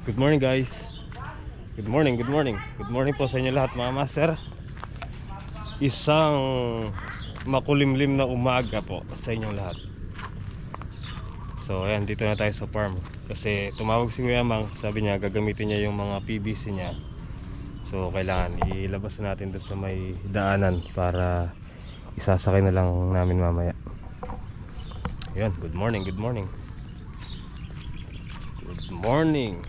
Good morning guys. Good morning, good morning. Good morning po sa inyo lahat mga master. Isang makulimlim na umaga po sa inyong lahat. So ayan, dito na tayo sa farm. Kasi tumawag si Kuya Mang, sabi niya gagamitin niya yung mga PVC niya. So kailangan ilabas natin doon sa may daanan para isasakay na lang namin mamaya. Ayan, good morning, good morning. Good morning.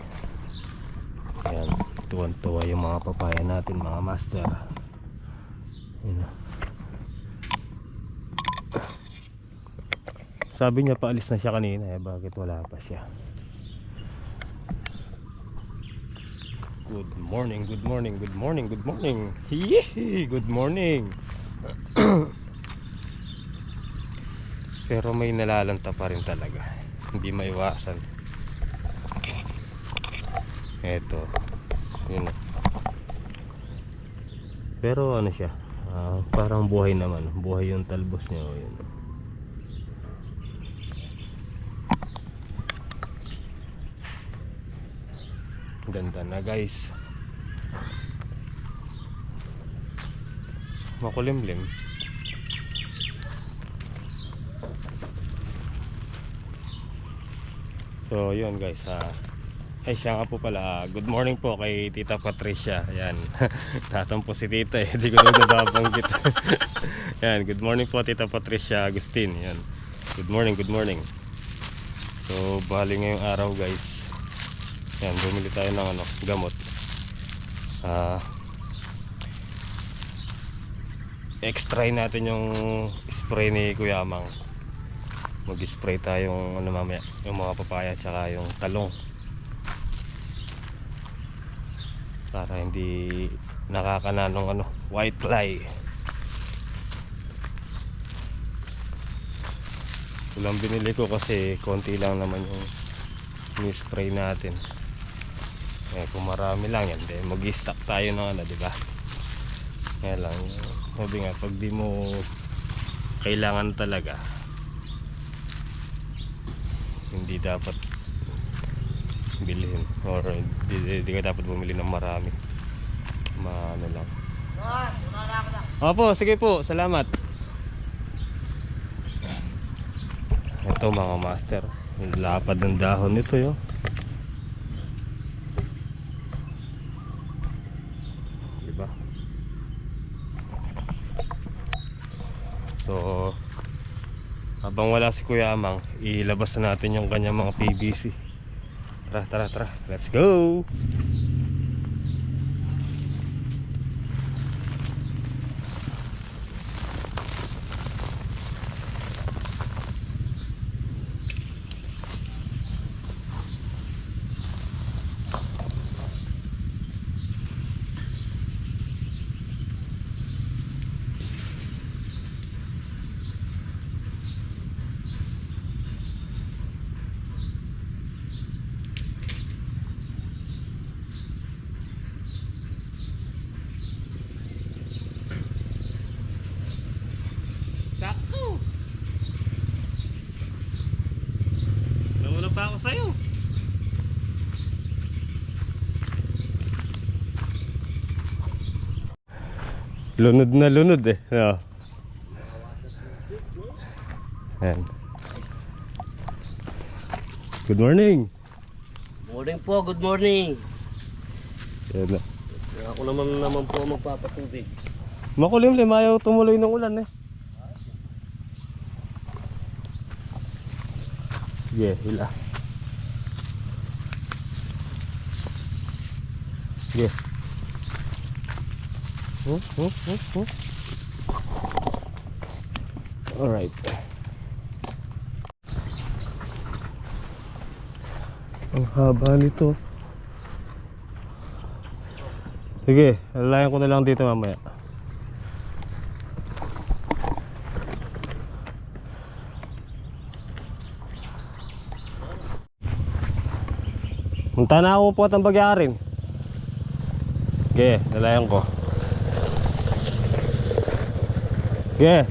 Ayan, tuwan-tuwa yung mga papaya natin mga master. Ayan. Sabi niya paalis na siya kanina, bakit wala pa siya? Good morning, good morning, good morning, good morning. Yee! Good morning. Pero may nalalanta pa rin talaga. Hindi maiwasan. Eto. Yun. Pero ano siya? Parang buhay naman. Buhay yung talbos niya. Yun. Ganda na guys. Makulimlim. So yun guys, ay siya nga po pala, good morning po kay Tita Patricia. Ayan. Tatampo si Tita eh, hindi ko na nababanggit. Ayan, good morning po Tita Patricia Agustin. Ayan. Good morning, good morning. So bali ngayong araw guys, ayan, bumili tayo ng gamot. Extry natin yung spray ni Kuya Mang. Mag-spray tayong mamaya, yung mga papaya tsaka yung talong, para hindi nakakananong white fly. Ulang binili ko kasi konti lang naman yung ni-spray natin. Kung marami lang yan, mag-i-stock tayo ng diba? Kaya lang, sabi nga, pag di mo kailangan talaga, hindi dapat bilhin, or hindi ka dapat bumili ng marami. Lang. Opo, sige po, salamat. Ito mga master, lapad ng dahon nito yo. Diba? So habang wala si Kuya Amang, ilabas na natin yung kanyang mga PVC. Tara, let's go. Pa ako sa'yo. Lunod na lunod eh. No. Ayan. Good morning. Morning po, good morning. Ayan na. Ako naman po magpapatubig. Makulimlim, ayaw tumuloy ng ulan eh. Sige, hila. Sige. Alright. Ang haba nito. Sige, lalayan ko na lang dito mamaya. Punta na ako po at ang bagyarin. Okay, lalayan ko. Okay.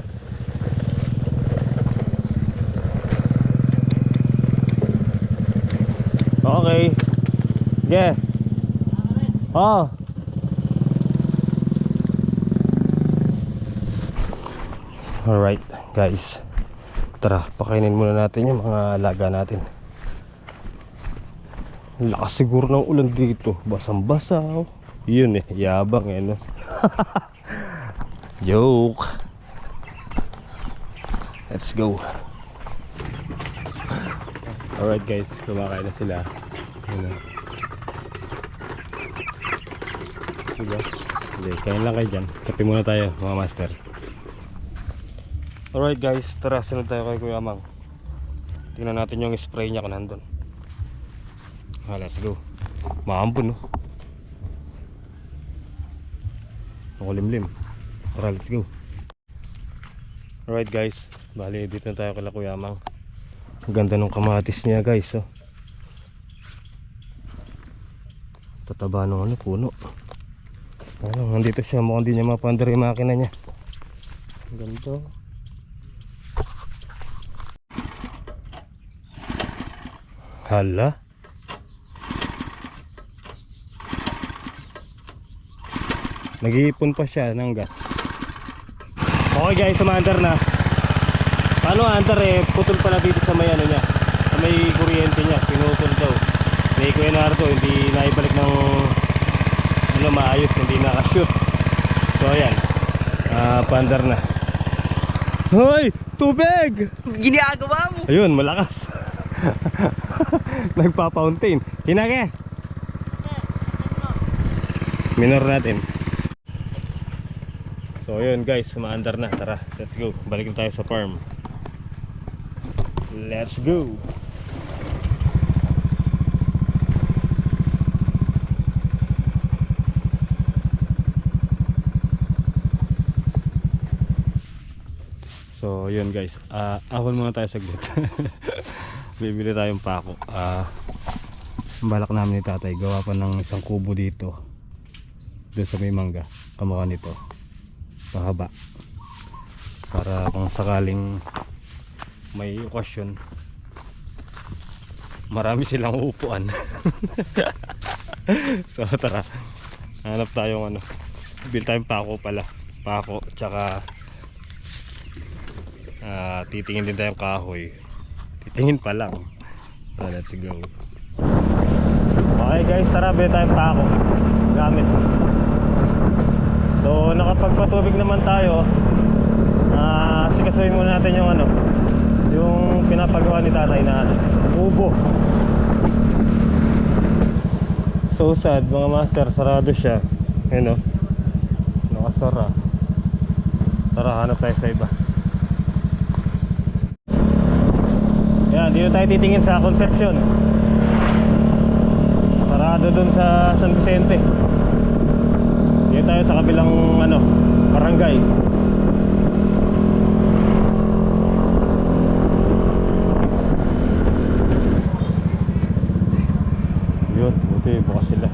Okay. Sige. Oh. Alright guys, tara pakainin muna natin yung mga alaga natin. Lakas siguro ng ulan dito, basang-basa. Yun eh, yabang eh no. Joke. Let's go. Alright guys, kumakain na sila. Yun. Diba? Hindi, kain lang kayo dyan. Kape muna tayo mga master. Alright guys, tara sunod tayo kay Kuya Mang. Tingnan natin yung spray niya kung nandun. Let's go. Maambon no. Makulimlim. Tara, let's go. Alright guys, bali dito na tayo kay Kuya Mang. Ang ganda ng kamatis niya guys oh. Tataba ng ano, puno. Ano, nandito siya, mukhang di niya mapandar yung makina niya. Ang ganda. Hala. Nag-iipon pa siya ng gas. Okay guys, sumaandar na. Paano andar eh, putol pala dito sa may ano niya, sa may kuryente niya, pinutol daw. May Kuya Nardo, hindi naibalik ng ano maayos, hindi nakashoot. So ayan, paandar na. Hoy! Tubig! Ginagawa mo! Ayun, malakas. Nagpa-fountain. Hinake. Minor natin. So yun guys, sumaandar na. Tara, let's go. Balik na tayo sa farm. Let's go. So yun guys, ahon muna tayo saglit. Bibili tayong pako. Balak namin ni tatay gawa pa ng isang kubo dito doon sa may mangga, kamukha nito, pahaba, para kung sakaling may okasyon marami silang upuan. So tara, hanap tayong ano, bili tayong pako pala, pako tsaka titingin din tayong kahoy. Titingin pa lang. Let's go. Okay guys, tara bili tayong pako gamit. So nakapagpatubig naman tayo. Sikasuhin muna natin yung ano, yung pinapagawa ni tatay na ano, ubo. So sad mga master, sarado siya. Ayun o, nakasara. Tara, hanap tayo sa iba. Yan, dito tayo titingin sa Concepcion. Sarado dun sa San Vicente. Dito tayo sa kabilang ano, barangay. Yun, buti bukas sila.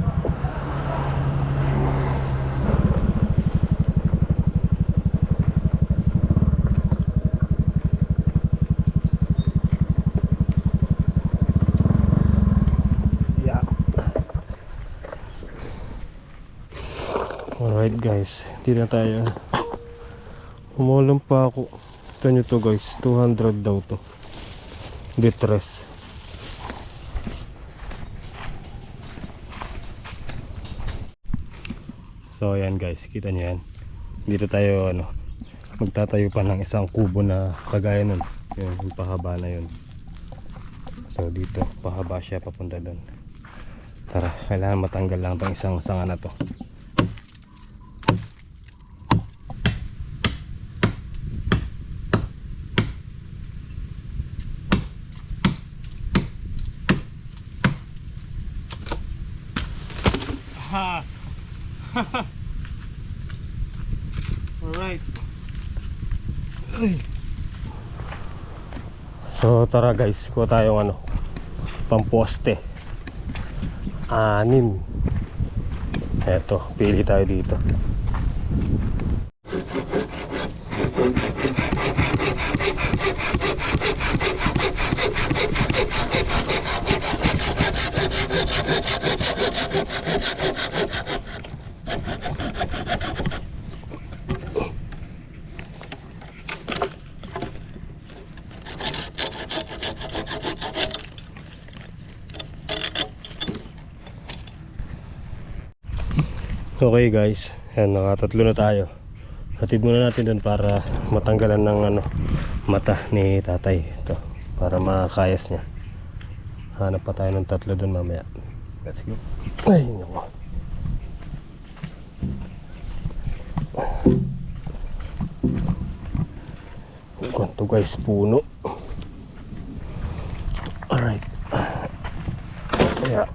Alright guys, hindi na tayo. Umulang pa ako. Ito nyo to guys, 200 daw to. Detres. So ayan guys, kita nyo yan. Dito tayo ano, magtatayo pa ng isang kubo na kagaya nun. Yung pahaba na yun. So dito, pahaba siya papunta doon. Tara, kailangan matanggal lang itong isang sanga na to. Alright. So tara guys, kuha tayong ano, pamposte. 6. Eto, pili tayo dito. Okay guys, yan, nakatatlo na tayo. Hatid muna natin doon para matanggalan ng mata ni tatay. Ito, para makakayas niya. Hanap pa tayo ng tatlo doon mamaya. Let's go. Ay, nako. Ganito guys, puno. Alright. Yeah.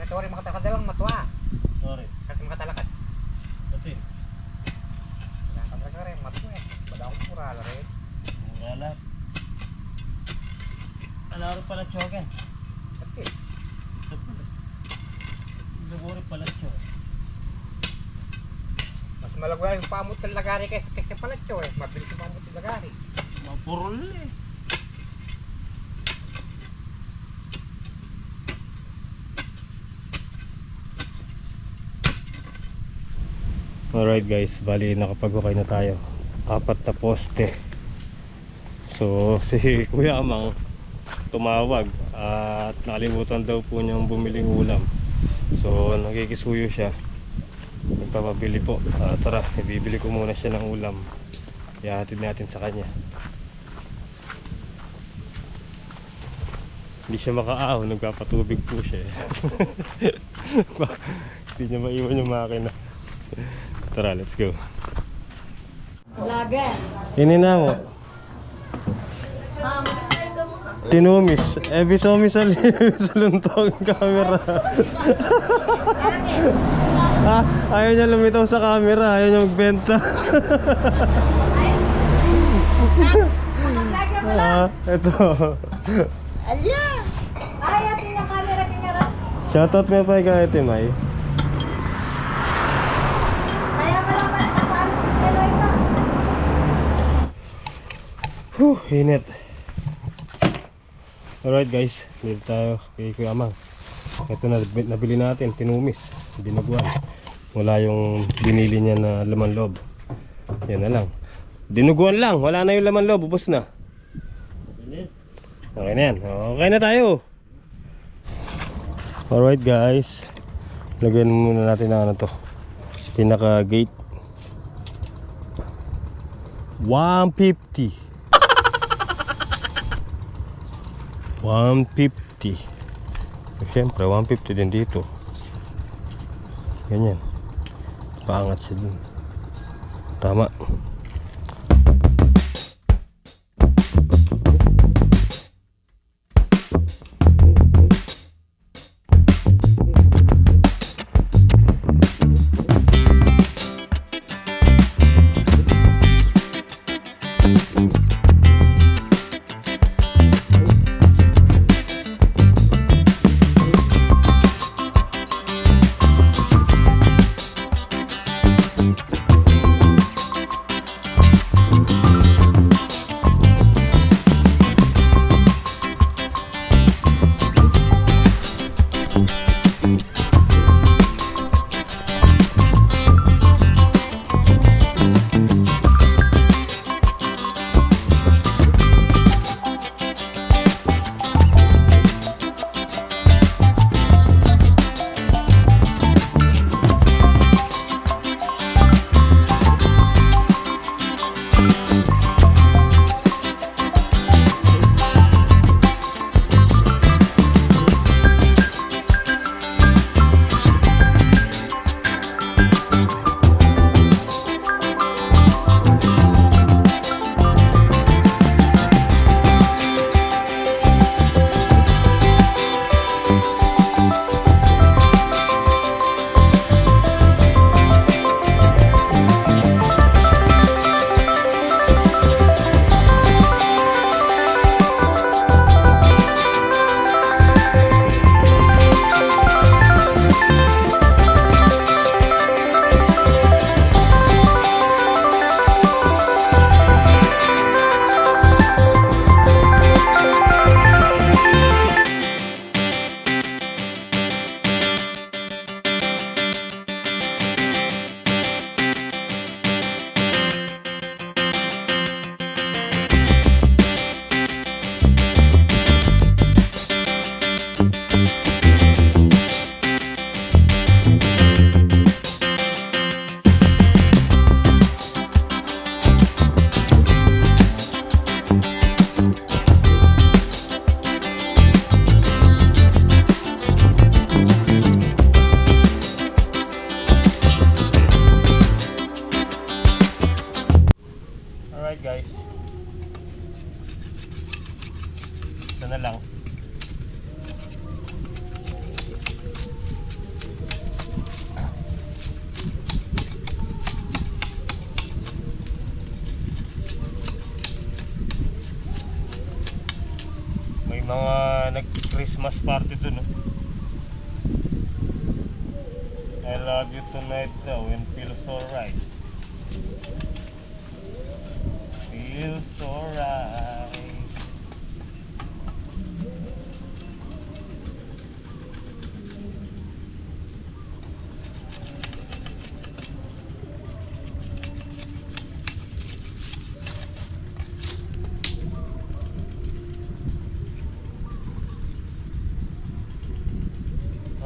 Sorry, makatalakad matwa. Sorry. Kasi makatalakad. Pati. Makatalakad rin, matwa eh. Bada akong murala rin. Murala. Alaro pala choken. Sakit. Lagori pala choken. Mas malagwa yung pamot ng lagari kasi palatyo eh. Mabilis yung pamot ng lagari. Mapurol eh. Alright guys, bali nakapag-ukay na tayo. 4 na poste. So si Kuya Amang tumawag at nakalimutan daw po niyang bumiling ulam. So nagkikisuyo siya. Nagpapabili po. Tara, ibibili ko muna siya ng ulam. Ihahatid natin sa kanya. Hindi siya makaahon, nagpapatubig po siya. Hindi niya maiwan yung makina. Tara, let's go. Vlogger. Inina mo. Tinumis. Bisomi sa luntong camera. Ayaw niya lumitaw sa camera. Ayaw niya magbenta. Vlogger mo lang. Ito. Alya! Ay, atin yung camera niya. Shoutout mo pa kay Ate May. Kaya pala pala paano si Eloisa. Init. Alright guys, dito tayo kay Kuya Amang. Ito na nabili natin, tinumis, dinuguan. Wala yung binili niya na laman loob. Yan na lang. Dinuguan lang, wala na yung laman loob, ubos na. Okay na yan, okay na tayo. Alright guys, lagyan muna natin ang ano to, pinaka gate. 150. 150. Siyempre 150 din dito. Ganyan. Paangat siya dun. Tama. Mga nag-Christmas party dun, no? I love you tonight daw and feels alright. Feels alright.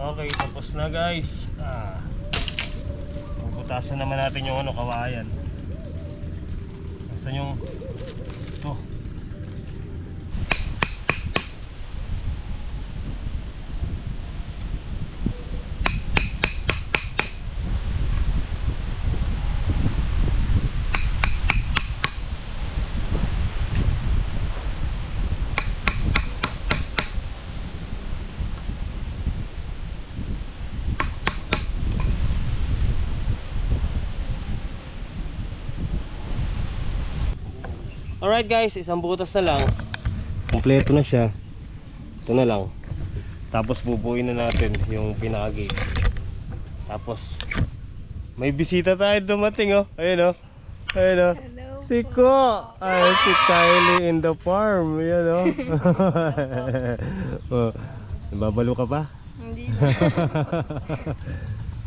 Okay, tapos na guys. Bubutasan naman natin yung kawayan. Nasaan yung ito? Alright guys, isang butas na lang. Kompleto na siya. Ito na lang. Tapos bubuin na natin yung pinaka-gate. Tapos may bisita tayo dumating, oh. Ayun, oh. Ayun, oh. Hello Si Ko. Ay, si Kylie in the farm. Ayun, oh. Oh. Nababalo ka pa? Hindi na.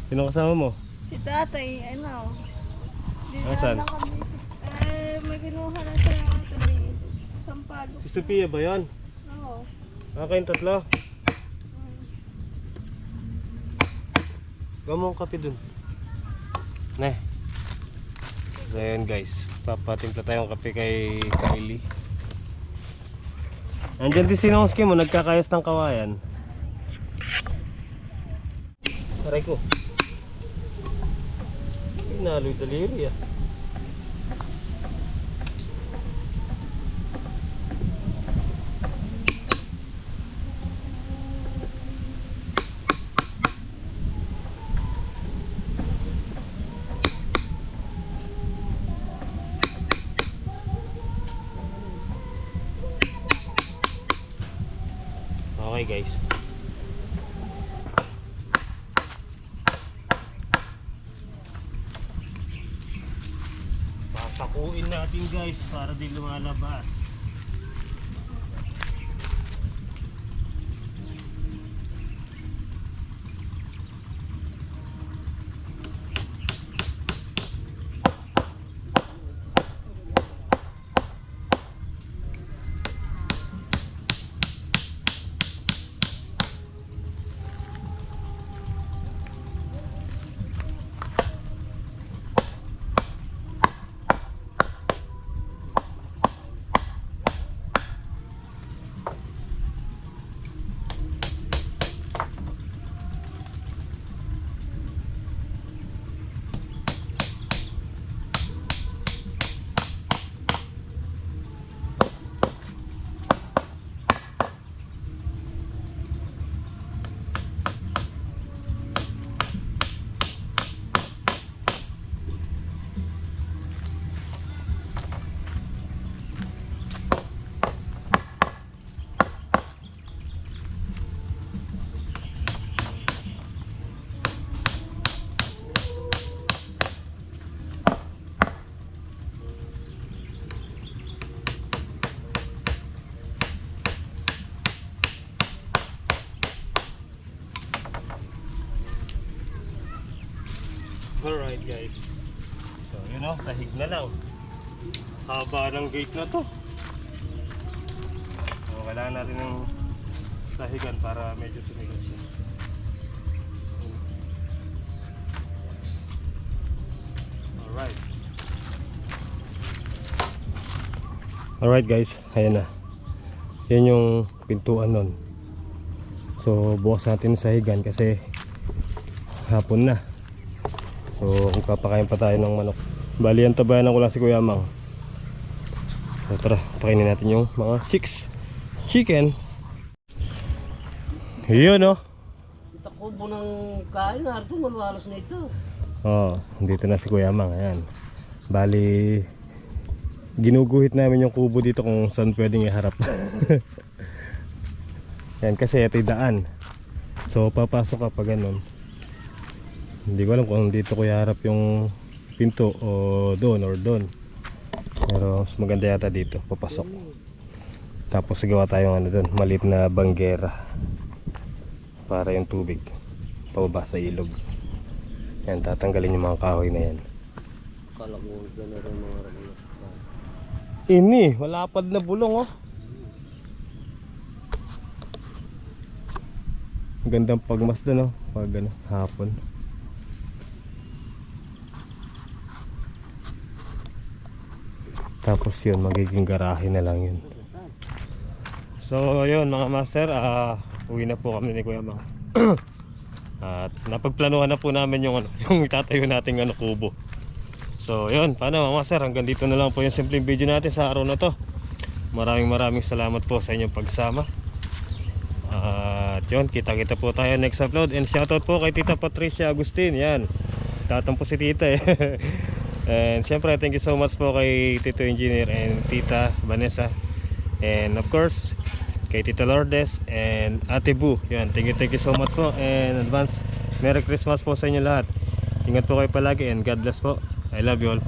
Sino kasama mo? Si tatay, ano? Nasaan? Dinala kami. May kinuha na siya ng tabi. Sampalo. Si Sophia ba yan? Oo. Kayong tatlo? Gamong kape dun. Ne. So ayan guys, papatimpla tayong kape kay Kylie. Andyan din si Nongski mo, nagkakayos ng kawayan. Aray ko. Pinaloy daliri ah. Okay guys. Papakuin natin guys para di lumalabas. Alright guys. So yun o, sahig na lang. Haba ng gate na to. So kailangan natin ng sahigan para medyo tumigas siya. Alright. Alright guys, ayan na. Yan yung pintuan nun. So bukas natin sahigan kasi hapon na. So magpapakain pa tayo ng manok. Bali yan, tabayanan ko lang si Kuya Mang. So tara, pakainin natin yung mga 6 chicken. Yun oh. Ito kubo ng kain, harto malwalas na ito. Oh, dito na si Kuya Mang. Ayan. Bali ginuguhit namin yung kubo dito kung saan pwedeng iharap. Yan kasi ito yung daan. So papasok ka pa ganun. Hindi ko alam kung dito ko iharap yung pinto o doon or doon. Pero mas maganda yata dito, papasok. Tapos gawa tayong ano doon, maliit na banggera para yung tubig pababa sa ilog. Yan, tatanggalin yung mga kahoy na yan. Kala ko gano'n rin mga relo. Ini, walapad na bulong oh. Gandang pagmasdan oh, pag ano, hapon. Tapos yun, magiging garahe na lang yun. So yun mga master, uwi na po kami ni Kuya Mang. At napagplanuhan na po namin yung, yung itatayo nating kubo. So yun, paano mga master, hanggang dito na lang po yung simpleng video natin sa araw na to. Maraming salamat po sa inyong pagsama. At yun, kita-kita po tayo next upload. And shoutout po kay Tita Patricia Agustin. Yan, tatampo si Tita eh. And syempre thank you so much po kay Tito Engineer and Tita Vanessa. And of course kay Tita Lourdes and Ate Boo. Yan, thank you so much po. And advance Merry Christmas po sa inyo lahat. Ingat po kayo palagi and God bless po. I love you all.